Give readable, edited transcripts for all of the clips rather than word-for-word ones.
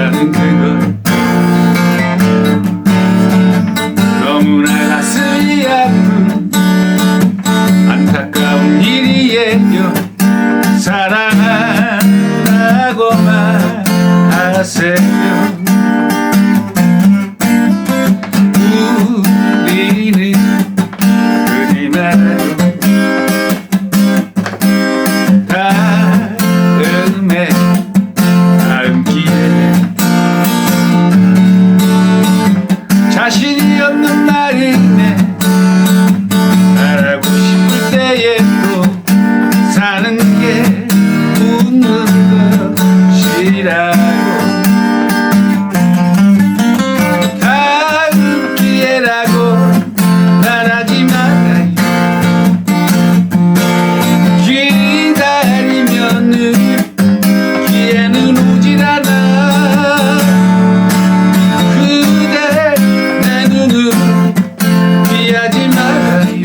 나는 그걸 너무나 가슴이 아픈 안타까운 일이에요. 사랑한다고 말하세요. 우리는 그리 말아요. 다음 기회에 자신이 없는 마음에 말하고 싶을 때에 또 사는 게 웃는 것이라고. 다음 기회라고 말하지 말아요. 기다리면은 기회는 오질 않아. 그대 내 눈을 피하지 말아요.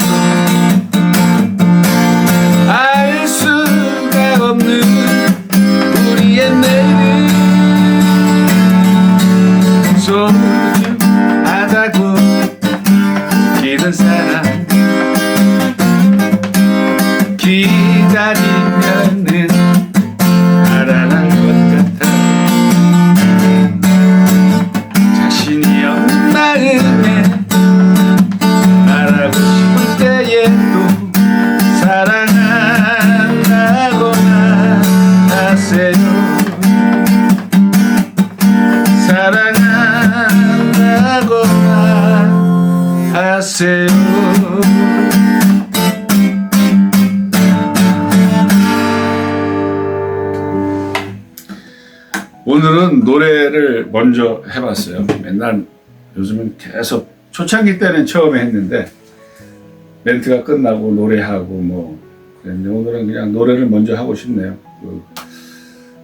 알 수가 없는 우리의 내일은 소중하다고 기른 사람 기다리면은 알아날 것 같아. 자신이 없는 마음에 말하고 싶을 때에 또 사랑한다고나 하세요. 사랑한다고나 하세요. 오늘은 노래를 먼저 해봤어요. 맨날 요즘은 계속 초창기 때는 처음에 했는데 멘트가 끝나고 노래하고 뭐 그랬는데 오늘은 그냥 노래를 먼저 하고 싶네요. 그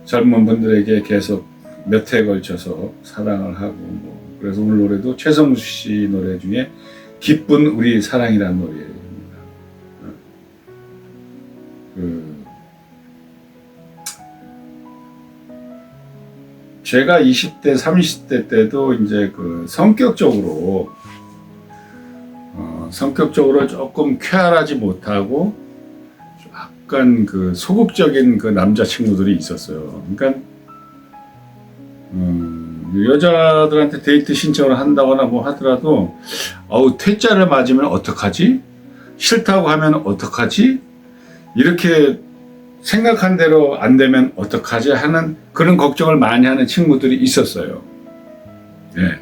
젊은 분들에게 계속 몇 해에 걸쳐서 사랑을 하고 뭐 그래서 오늘 노래도 최성수 씨 노래 중에 기쁜 우리 사랑이라는 노래입니다. 제가 20대, 30대 때도 이제 그 성격적으로 조금 쾌활하지 못하고 약간 그 소극적인 그 남자친구들이 있었어요. 그러니까 여자들한테 데이트 신청을 한다거나 뭐 하더라도 퇴짜를 맞으면 어떡하지? 싫다고 하면 어떡하지? 이렇게 생각한 대로 안 되면 어떡하지 하는 그런 걱정을 많이 하는 친구들이 있었어요. 예.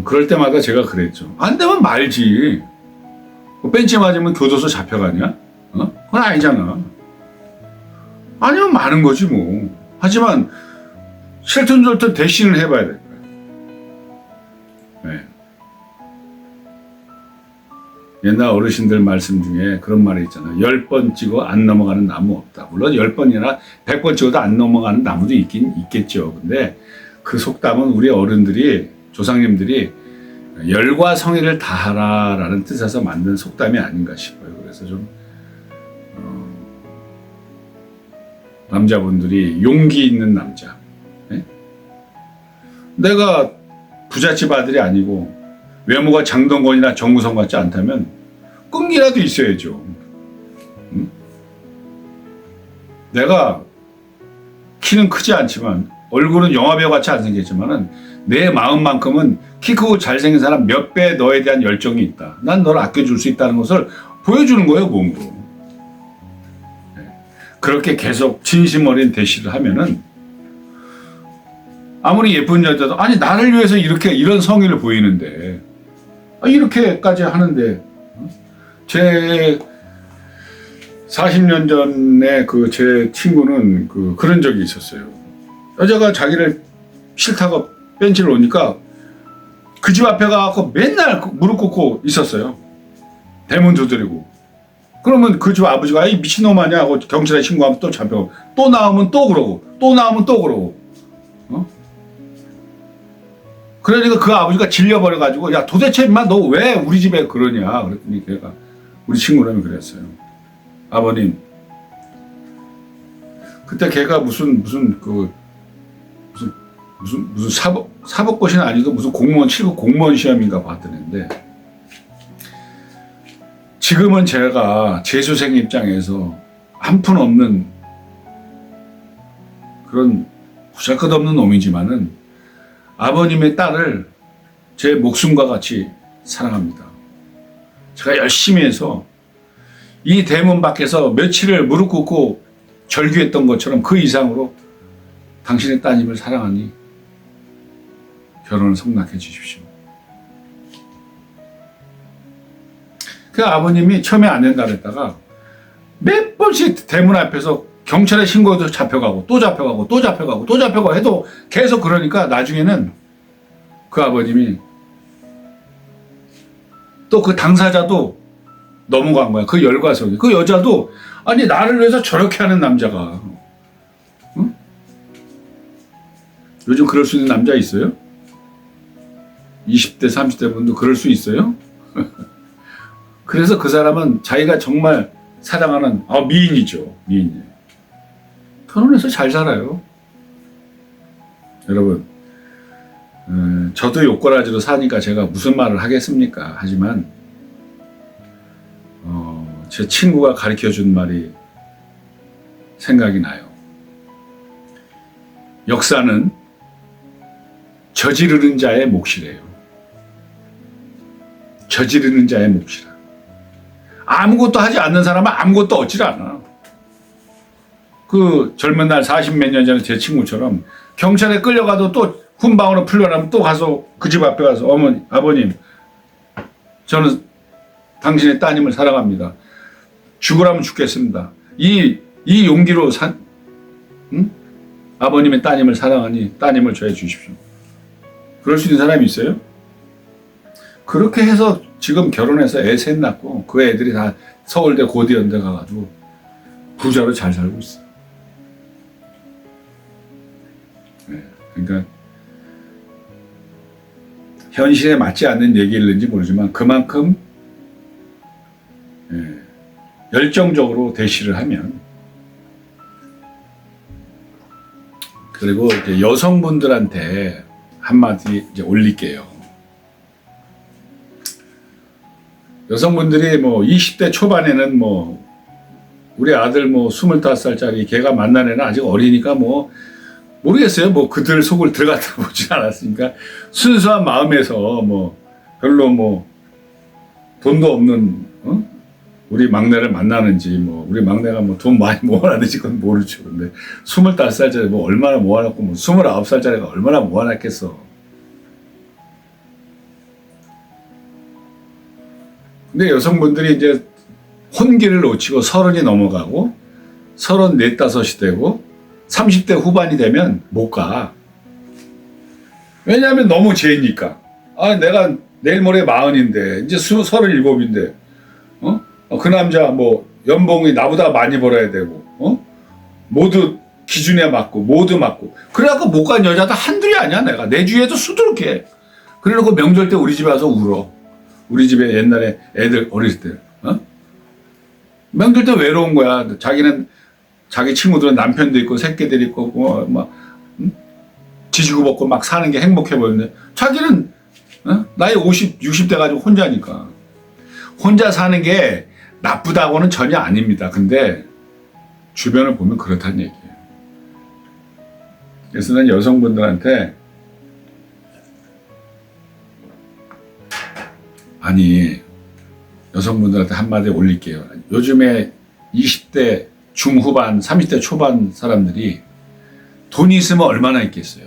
그럴 때마다 제가 그랬죠. 안 되면 말지. 벤치 맞으면 교도소 잡혀가냐? 그건 아니잖아. 아니면 마는 거지 뭐. 하지만 싫든 좋든 대신을 해봐야 될 거야. 네. 옛날 어르신들 말씀 중에 그런 말이 있잖아. 10번 찍어 안 넘어가는 나무 없다. 물론 10번이나 100번 찍어도 안 넘어가는 나무도 있긴 있겠죠. 근데 그 속담은 우리 어른들이, 조상님들이 열과 성의를 다하라라는 뜻에서 만든 속담이 아닌가 싶어요. 그래서 좀 남자분들이 용기 있는 남자. 네? 내가 부잣집 아들이 아니고 외모가 장동건이나 정우성 같지 않다면 끈기라도 있어야죠. 응? 내가 키는 크지 않지만 얼굴은 영화배우 같이 안 생겼지만은 내 마음만큼은 키 크고 잘생긴 사람 몇 배 너에 대한 열정이 있다. 난 너를 아껴줄 수 있다는 것을 보여주는 거예요, 몸으로. 네. 그렇게 계속 진심 어린 대시를 하면은 아무리 예쁜 여자도 아니 나를 위해서 이렇게 이런 성의를 보이는데 이렇게까지 하는데 제 40년 전에 그 제 친구는 그런 적이 있었어요. 여자가 자기를 싫다고 벤치를 오니까 그 집 앞에 가서 맨날 무릎 꿇고 있었어요. 대문 두드리고. 그러면 그 집 아버지가 이 미친놈 아니야 하고 경찰에 신고하면 또 잡혀가고 또 나오면 또 그러고 또 나오면 또 그러고. 그러니까 그 아버지가 질려버려가지고 야 도대체 인마 너 왜 우리 집에 그러냐 그랬더니 걔가 우리 친구라면 그랬어요. 아버님 그때 걔가 무슨 사법고시는 아니고 무슨 공무원 7급 공무원 시험인가 봤던 애인데, 지금은 제가 재수생 입장에서 한 푼 없는 그런 보잘것없는 놈이지만은 아버님의 딸을 제 목숨과 같이 사랑합니다. 제가 열심히 해서 이 대문 밖에서 며칠을 무릎 꿇고 절규했던 것처럼 그 이상으로 당신의 따님을 사랑하니 결혼을 성납해 주십시오. 그 아버님이 처음에 안 된다 그랬다가 몇 번씩 대문 앞에서 경찰에 신고해도 잡혀가고 또 잡혀가고 또 잡혀가고 또 잡혀가고 해도 계속 그러니까 나중에는 그 아버님이 또 그 당사자도 넘어간 거야. 그 열과석이. 그 여자도 아니 나를 위해서 저렇게 하는 남자가, 응? 요즘 그럴 수 있는 남자 있어요? 20대 30대 분도 그럴 수 있어요? 그래서 그 사람은 자기가 정말 사랑하는 미인이죠. 미인이에요. 결혼해서 잘 살아요. 여러분, 저도 욕거라지로 사니까 제가 무슨 말을 하겠습니까? 하지만 제 친구가 가르쳐준 말이 생각이 나요. 역사는 저지르는 자의 몫이래요. 저지르는 자의 몫이라. 아무것도 하지 않는 사람은 아무것도 얻질 않아. 그 젊은 날 40몇 년 전에 제 친구처럼 경찰에 끌려가도 또 훈방으로 풀려나면 또 가서 그 집 앞에 가서 어머니, 아버님, 저는 당신의 따님을 사랑합니다. 죽으라면 죽겠습니다. 이 용기로 아버님의 따님을 사랑하니 따님을 저해 주십시오. 그럴 수 있는 사람이 있어요? 그렇게 해서 지금 결혼해서 애 셋 낳고 그 애들이 다 서울대 고대연대 가가지고 부자로 잘 살고 있어요. 네, 그러니까 현실에 맞지 않는 얘기일는지 모르지만 그만큼 열정적으로 대시를 하면, 그리고 이제 여성분들한테 한마디 이제 올릴게요. 여성분들이 뭐 20대 초반에는 뭐 우리 아들 뭐 25살짜리 걔가 만난 애는 아직 어리니까 뭐 모르겠어요. 뭐 그들 속을 들어갔다 보지 않았으니까 순수한 마음에서 뭐 별로 뭐 돈도 없는 우리 막내를 만나는지, 뭐 우리 막내가 뭐 돈 많이 모아놨는지 그건 모르죠. 근데 25살짜리 뭐 얼마나 모아놨고 뭐 29살짜리가 얼마나 모아놨겠어. 근데 여성분들이 이제 혼기를 놓치고 30이 넘어가고 34, 5이 되고 30대 후반이 되면 못 가. 왜냐하면 너무 죄니까. 내가 내일 모레 40인데 이제 37인데 그 남자 뭐 연봉이 나보다 많이 벌어야 되고 모두 기준에 맞고 모두 맞고 그래갖고 못 간 여자도 한둘이 아니야. 내가 내 주위에도 수두룩해. 그래놓고 명절 때 우리 집에 와서 울어. 우리 집에 옛날에 애들 어렸을 때 명절 때 외로운 거야. 자기는 자기 친구들은 남편도 있고 새끼들 있고 막 지지고 먹고 막 사는 게 행복해 보이는데 자기는 나이 50, 60대 가지고 혼자니까. 혼자 사는 게 나쁘다고는 전혀 아닙니다. 근데 주변을 보면 그렇다는 얘기예요. 그래서 난 여성분들한테 여성분들한테 한마디 올릴게요. 요즘에 20대 중후반, 30대 초반 사람들이 돈이 있으면 얼마나 있겠어요.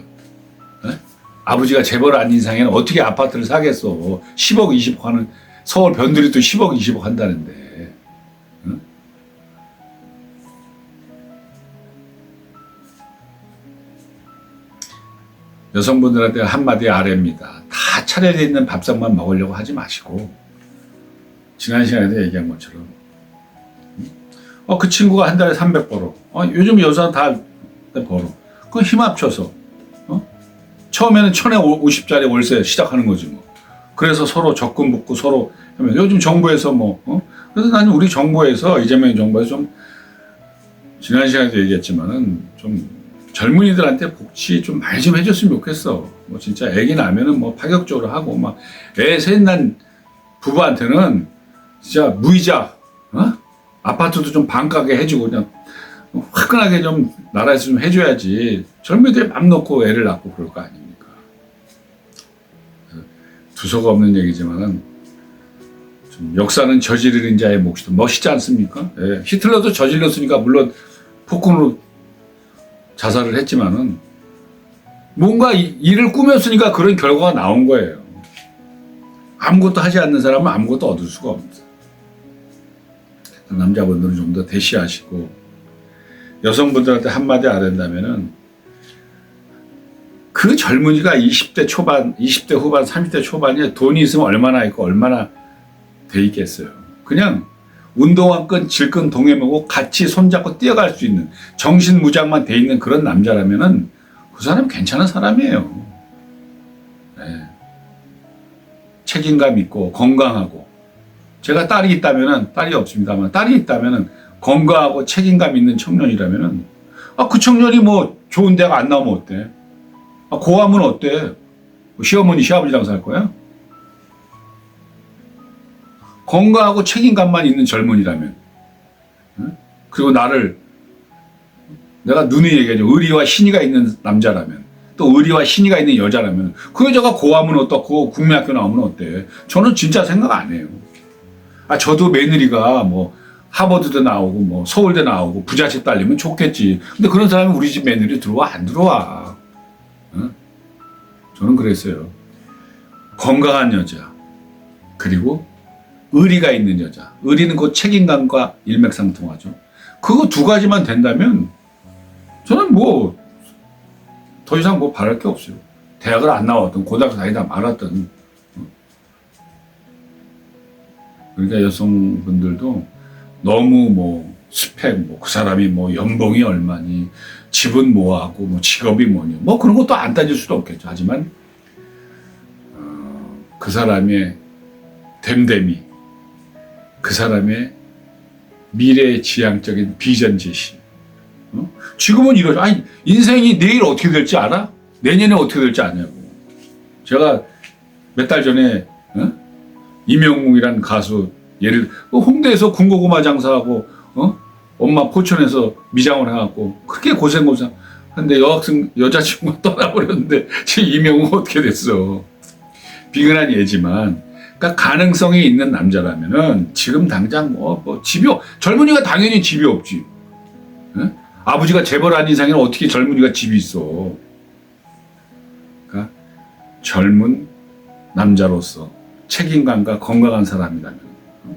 아버지가 재벌 아닌 이상에는 어떻게 아파트를 사겠어. 10억, 20억 하는, 서울 변두리도 10억, 20억 한다는데. 여성분들한테 한마디 아래입니다. 다 차려져 있는 밥상만 먹으려고 하지 마시고, 지난 시간에도 얘기한 것처럼 그 친구가 한 달에 300 벌어. 요즘 여자 다 벌어. 그 힘 합쳐서 처음에는 1050짜리 월세 시작하는 거지 뭐. 그래서 서로 적금 붓고 서로 하면 요즘 정부에서 그래서 나는 우리 정부에서 이재명 정부에서 좀 지난 시간에도 얘기했지만은 좀 젊은이들한테 복지 좀 많이 좀 해줬으면 좋겠어. 뭐 진짜 애기 나면은 뭐 파격적으로 하고 막 애 셋 난 부부한테는 진짜 무이자, 어? 아파트도 좀 반가게 해주고 그냥 화끈하게 좀 나라에서 좀 해줘야지. 젊은이들 맘 놓고 애를 낳고 그럴 거 아닙니까? 두서가 없는 얘기지만은 좀 역사는 저지르는 자의 몫이다. 멋있지 않습니까? 예, 히틀러도 저질렀으니까 물론 폭군으로 자살을 했지만은 뭔가 일을 꾸몄으니까 그런 결과가 나온 거예요. 아무것도 하지 않는 사람은 아무것도 얻을 수가 없습니다. 남자분들은 좀 더 대시하시고 여성분들한테 한마디 아랜다면은 그 젊은이가 20대 초반, 20대 후반, 30대 초반에 돈이 있으면 얼마나 있고 얼마나 돼 있겠어요. 그냥 운동화끈, 질끈 동해매고 같이 손잡고 뛰어갈 수 있는 정신무장만 돼 있는 그런 남자라면은 그 사람 괜찮은 사람이에요. 네. 책임감 있고 건강하고 제가 딸이 있다면은 딸이 없습니다만 딸이 있다면은 건강하고 책임감 있는 청년이라면은 그 청년이 뭐 좋은 대학 안 나오면 어때? 고아면 어때? 시어머니 시아버지랑 살 거야? 건강하고 책임감만 있는 젊은이라면 그리고 내가 누누이 얘기하죠. 의리와 신의가 있는 남자라면 또 의리와 신의가 있는 여자라면 그 여자가 고아면 어떻고 국민학교 나오면 어때? 저는 진짜 생각 안 해요. 저도 며느리가 뭐 하버드도 나오고 뭐 서울대 나오고 부잣집 딸리면 좋겠지. 근데 그런 사람이 우리 집 며느리 들어와 안 들어와? 저는 그랬어요. 건강한 여자 그리고 의리가 있는 여자. 의리는 그 책임감과 일맥상통하죠. 그거 두 가지만 된다면 저는 뭐 더 이상 뭐 바랄 게 없어요. 대학을 안 나왔던 고등학교 다니다 말았던. 그러니까 여성분들도 너무 뭐 스펙, 뭐 그 사람이 뭐 연봉이 얼마니, 집은 뭐하고, 뭐 직업이 뭐니, 뭐 그런 것도 안 따질 수도 없겠죠. 하지만 그 사람의 됨됨이, 그 사람의 미래의 지향적인 비전 제시. 지금은 이러죠. 인생이 내일 어떻게 될지 알아? 내년에 어떻게 될지 아냐고. 제가 몇 달 전에 이명웅이라는 가수 홍대에서 군고구마 장사하고 엄마 포천에서 미장원 해갖고 그렇게 고생고생 한데 여자친구가 떠나버렸는데 지금 이명웅 어떻게 됐어. 비근한 예지만 그러니까 가능성이 있는 남자라면은 지금 당장 젊은이가 당연히 집이 없지. 아버지가 재벌 아닌 이상에는 어떻게 젊은이가 집이 있어. 그러니까 젊은 남자로서 책임감과 건강한 사람이라면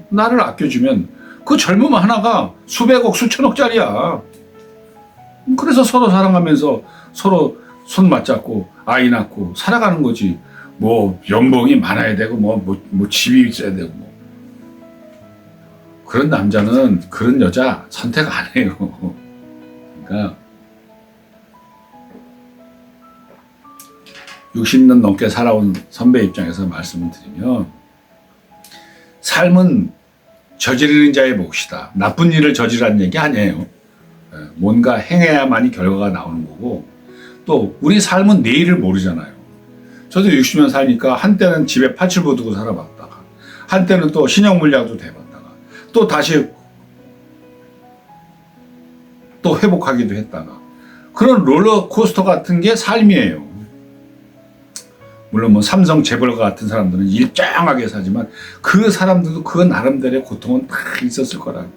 나를 아껴주면 그 젊음 하나가 수백억 수천억짜리야. 그래서 서로 사랑하면서 서로 손 맞잡고 아이 낳고 살아가는 거지. 뭐 연봉이 많아야 되고 뭐 집이 있어야 되고 뭐. 그런 남자는 그런 여자 선택 안 해요. 그러니까 60년 넘게 살아온 선배 입장에서 말씀을 드리면 삶은 저지르는 자의 몫이다. 나쁜 일을 저지르라는 얘기 아니에요. 뭔가 행해야만이 결과가 나오는 거고 또 우리 삶은 내일을 모르잖아요. 저도 60년 살니까 한때는 집에 파출부 두고 살아봤다가 한때는 또 신용물량도 돼봤다가 또 다시 또 회복하기도 했다가 그런 롤러코스터 같은 게 삶이에요. 물론 뭐 삼성 재벌가 같은 사람들은 일정하게 사지만 그 사람들도 그 나름대로의 고통은 다 있었을 거라고.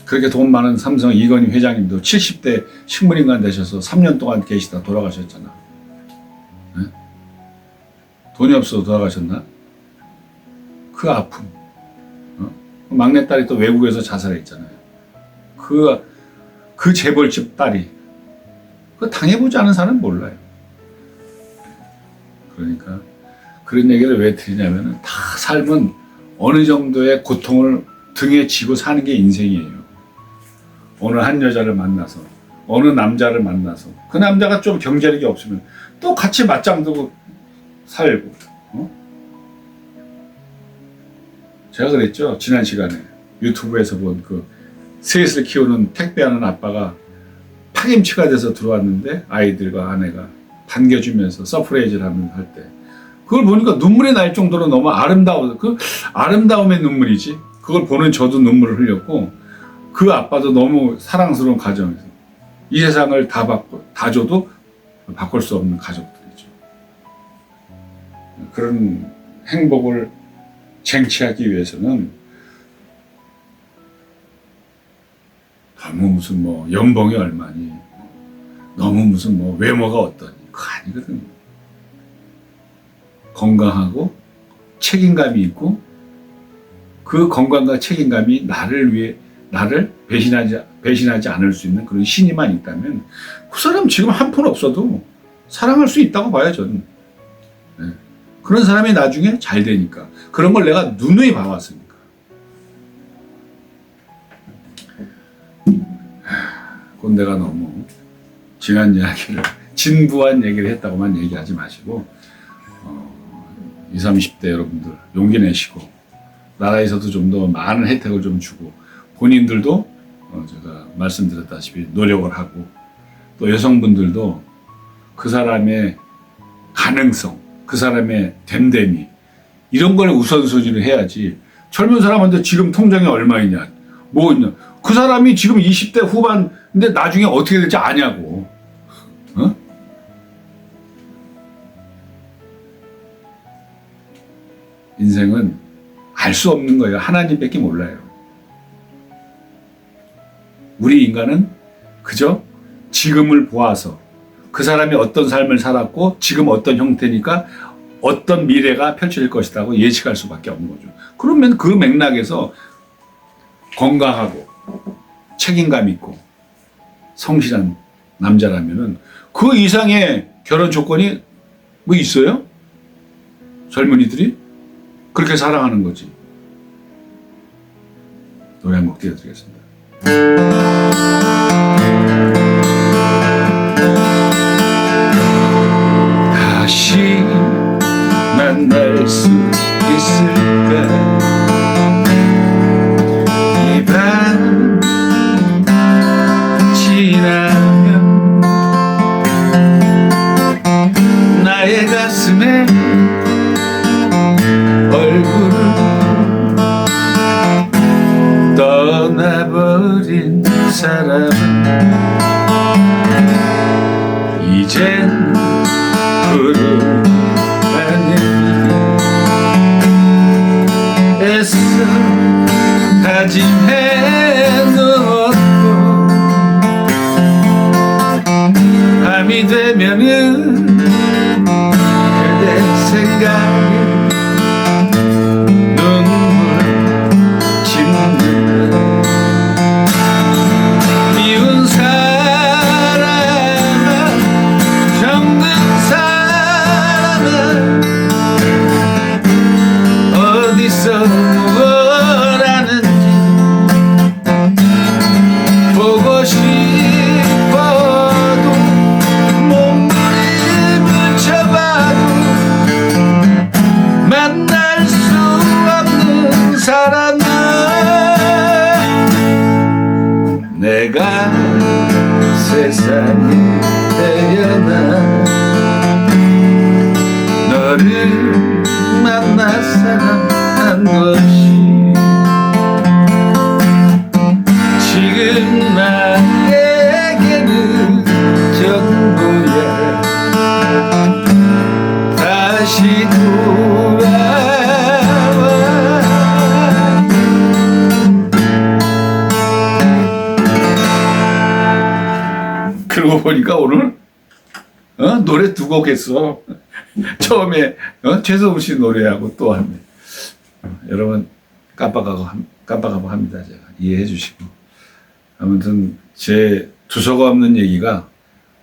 그렇게 돈 많은 삼성 이건희 회장님도 70대 식물인간 되셔서 3년 동안 계시다 돌아가셨잖아. 네? 돈이 없어서 돌아가셨나? 그 아픔. 막내딸이 또 외국에서 자살했잖아요. 그 재벌집 딸이 그거 당해보지 않은 사람은 몰라요. 그러니까 그런 얘기를 왜 드리냐면은 다 삶은 어느 정도의 고통을 등에 지고 사는 게 인생이에요. 오늘 한 여자를 만나서 어느 남자를 만나서 그 남자가 좀 경제력이 없으면 또 같이 맞짱 두고 살고 제가 그랬죠. 지난 시간에 유튜브에서 본 그 셋을 키우는 택배하는 아빠가 파김치가 돼서 들어왔는데 아이들과 아내가 반겨주면서 서프라이즈를 할 때 그걸 보니까 눈물이 날 정도로 너무 아름다워. 그 아름다움의 눈물이지. 그걸 보는 저도 눈물을 흘렸고 그 아빠도 너무 사랑스러운 가정에서 이 세상을 다 줘도 바꿀 수 없는 가족들이죠. 그런 행복을 쟁취하기 위해서는 너무 무슨 뭐 연봉이 얼마니, 너무 무슨 뭐 외모가 어떠니, 그거 아니거든요. 건강하고 책임감이 있고 그 건강과 책임감이 나를 배신하지 않을 수 있는 그런 신이만 있다면 그 사람 지금 한 푼 없어도 사랑할 수 있다고 봐요, 저는. 네. 그런 사람이 나중에 잘 되니까. 그런 걸 내가 누누이 봐왔으니까. 꼰대가 너무 지난 이야기를 진부한 얘기를 했다고만 얘기하지 마시고 20, 30대 여러분들 용기 내시고 나라에서도 좀 더 많은 혜택을 좀 주고 본인들도 제가 말씀드렸다시피 노력을 하고 또 여성분들도 그 사람의 가능성, 그 사람의 됨됨이 이런 걸 우선순위를 해야지 젊은 사람한테 지금 통장에 얼마 있냐 뭐 있냐 그 사람이 지금 20대 후반인데 나중에 어떻게 될지 아냐고. 어? 인생은 알 수 없는 거예요. 하나님밖에 몰라요. 우리 인간은 그저 지금을 보아서 그 사람이 어떤 삶을 살았고 지금 어떤 형태니까 어떤 미래가 펼쳐질 것이라고 예측할 수밖에 없는 거죠. 그러면 그 맥락에서 건강하고 책임감 있고 성실한 남자라면은 그 이상의 결혼 조건이 뭐 있어요? 젊은이들이 그렇게 사랑하는 거지. 노래 한 곡 띄워드리겠습니다. 다시 만날 수 있을까? 이 밤 지나면 나의 가슴에 얼굴을 떠나버린 사람은 이젠 부르지 않으니 애써 다짐해 놓았고 밤이 되면은 그대 생각에 내가 세상에 태어나 너를 만나 사랑한 것이 지금 나에게는 전부야. 다시 돌아와. 그러고 보니까 오늘 노래 두 곡 했어. 처음에 최성우 씨 노래하고 또 하네. 여러분 깜빡하고 합니다. 제가 이해해 주시고. 아무튼 제 두서가 없는 얘기가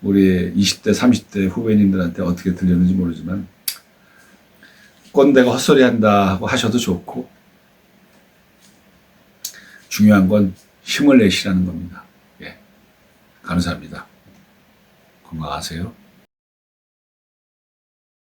우리 20대 30대 후배님들한테 어떻게 들렸는지 모르지만 꼰대가 헛소리 한다 하고 하셔도 좋고 중요한 건 힘을 내시라는 겁니다. 예, 감사합니다. 건강하세요.